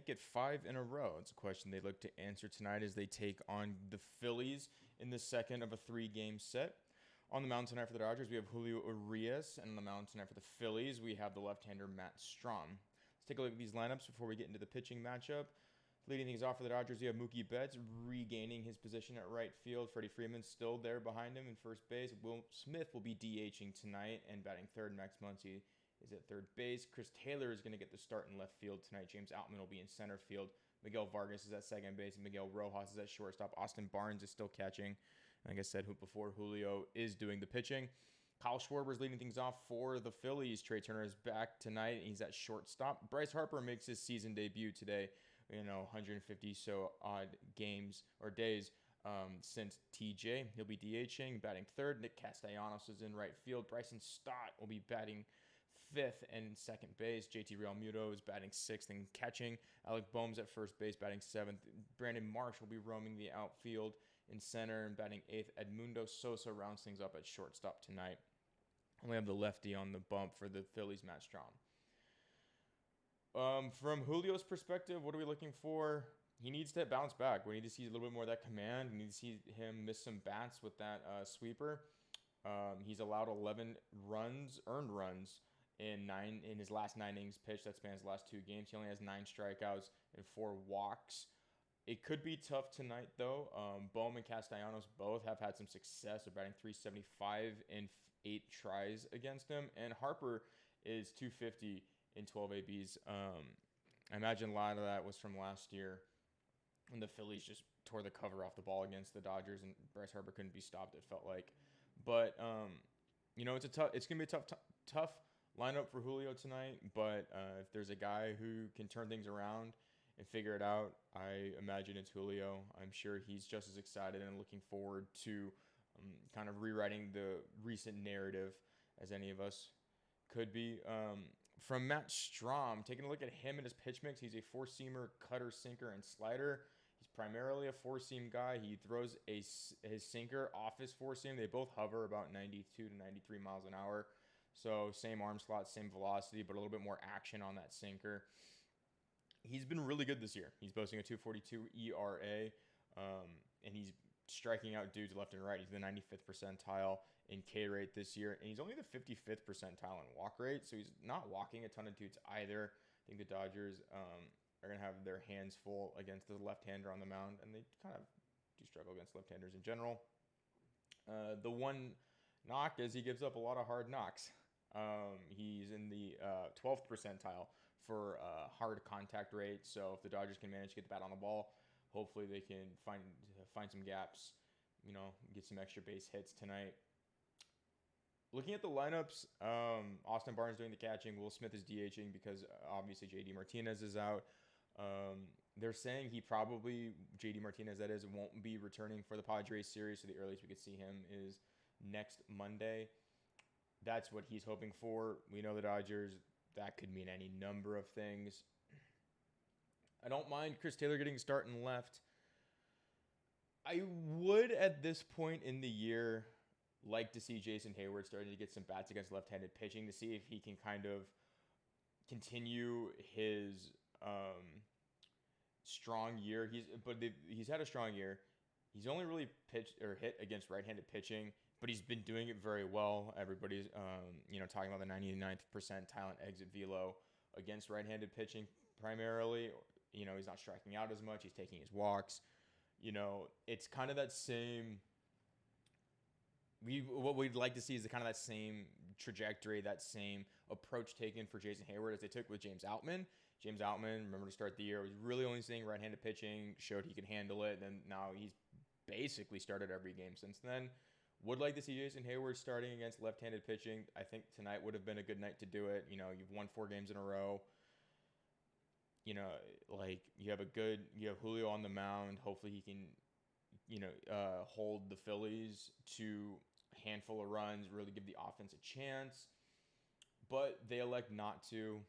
Get 5 in a row? It's a question they look to answer tonight as they take on the Phillies in the second of a 3-game set. On the mound tonight for the Dodgers, we have Julio Urias, and on the mound tonight for the Phillies, we have the left-hander Matt Strahm. Let's take a look at these lineups before we get into the pitching matchup. Leading things off for the Dodgers, you have Mookie Betts regaining his position at right field. Freddie Freeman's still there behind him in first base. Will Smith will be DHing tonight and batting third. Max Muncy is at third base. Chris Taylor is going to get the start in left field tonight. James Outman will be in center field. Miguel Vargas is at second base. And Miguel Rojas is at shortstop. Austin Barnes is still catching. Like I said before, Julio is doing the pitching. Kyle Schwarber is leading things off for the Phillies. Trey Turner is back tonight, and he's at shortstop. Bryce Harper makes his season debut today. 150 so odd games or days since TJ. He'll be DHing, batting third. Nick Castellanos is in right field. Bryson Stott will be batting fifth and second base. JT Realmuto is batting sixth and catching. Alec Boehm's at first base, batting seventh. Brandon Marsh will be roaming the outfield in center and batting eighth. Edmundo Sosa rounds things up at shortstop tonight. And we have the lefty on the bump for the Phillies, Matt Strahm. From Julio's perspective, what are we looking for? He needs to bounce back. We need to see a little bit more of that command. We need to see him miss some bats with that sweeper. He's allowed 11 earned runs in his last 9 innings pitched. That spans the last 2 games. He only has 9 strikeouts and 4 walks. It could be tough tonight, though. Boehm and Castellanos both have had some success. They're batting 375 in 8 tries against him. And Harper is 250 in 12 ABs. I imagine a lot of that was from last year when the Phillies just tore the cover off the ball against the Dodgers and Bryce Harper couldn't be stopped, it felt like. But, it's going to be a tough lineup for Julio tonight. But if there's a guy who can turn things around and figure it out, I imagine it's Julio. I'm sure he's just as excited and looking forward to kind of rewriting the recent narrative as any of us could be. From Matt Strahm, taking a look at him and his pitch mix, he's a 4-seamer, cutter, sinker, and slider. He's primarily a 4-seam guy. He throws his sinker off his 4-seam. They both hover about 92 to 93 miles an hour. So same arm slot, same velocity, but a little bit more action on that sinker. He's been really good this year. He's boasting a 2.42 ERA, and he's striking out dudes left and right. He's the 95th percentile in K rate this year, and he's only the 55th percentile in walk rate, so he's not walking a ton of dudes either. I think the Dodgers are going to have their hands full against the left-hander on the mound, and they kind of do struggle against left-handers in general. The one knock is he gives up a lot of hard knocks. He's in the 12th percentile for hard contact rate, so if the Dodgers can manage to get the bat on the ball, hopefully they can find some gaps, get some extra base hits tonight. Looking at the lineups, Austin Barnes doing the catching. Will Smith is DHing because obviously JD Martinez is out. They're saying JD Martinez, that is, won't be returning for the Padres series, so the earliest we could see him is next Monday. That's what he's hoping for. We know the Dodgers, that could mean any number of things. I don't mind Chris Taylor getting a start in left. I would, at this point in the year, like to see Jason Hayward starting to get some bats against left-handed pitching to see if he can kind of continue his strong year. He's had a strong year. He's only really pitched or hit against right-handed pitching, but he's been doing it very well. Everybody's talking about the 99th percentile in exit velo against right-handed pitching primarily. He's not striking out as much. He's taking his walks. It's kind of that same. What we'd like to see is that same trajectory, that same approach taken for Jason Hayward as they took with James Outman. James Outman, remember to start the year, was really only seeing right-handed pitching, showed he could handle it, and now he's basically started every game since then. Would like to see Jason Hayward starting against left-handed pitching. I think tonight would have been a good night to do it. You've won 4 games in a row. You have Julio on the mound. Hopefully he can, hold the Phillies to a handful of runs, really give the offense a chance. But they elect not to.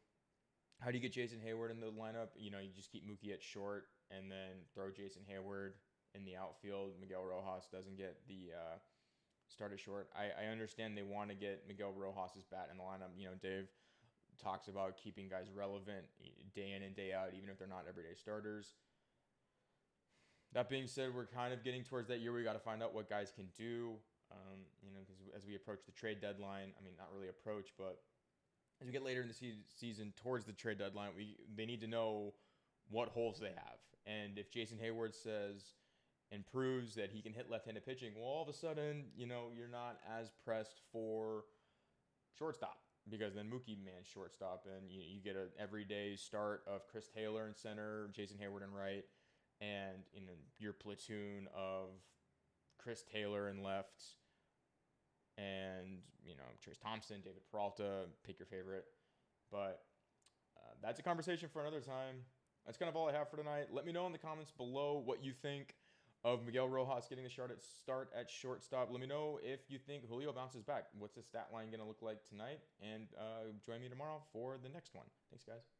How do you get Jason Hayward in the lineup? You just keep Mookie at short and then throw Jason Hayward in the outfield. Miguel Rojas doesn't get the start at short. I understand they want to get Miguel Rojas' bat in the lineup. Dave talks about keeping guys relevant day in and day out, even if they're not everyday starters. That being said, we're kind of getting towards that year where we got to find out what guys can do. Because as we approach the trade deadline, I mean, not really approach, but as we get later in the season towards the trade deadline, they need to know what holes they have. And if Jason Hayward says and proves that he can hit left-handed pitching, well, all of a sudden, you're not as pressed for shortstop, because then Mookie man's shortstop, and you get an everyday start of Chris Taylor in center, Jason Hayward in right, and your platoon of Chris Taylor in left, and Trace Thompson, David Peralta, pick your favorite. But that's a conversation for another time. That's kind of all I have for tonight. Let me know in the comments below what you think of Miguel Rojas getting the start at shortstop. Let me know if you think Julio bounces back. What's his stat line going to look like tonight? And join me tomorrow for the next one. Thanks, guys.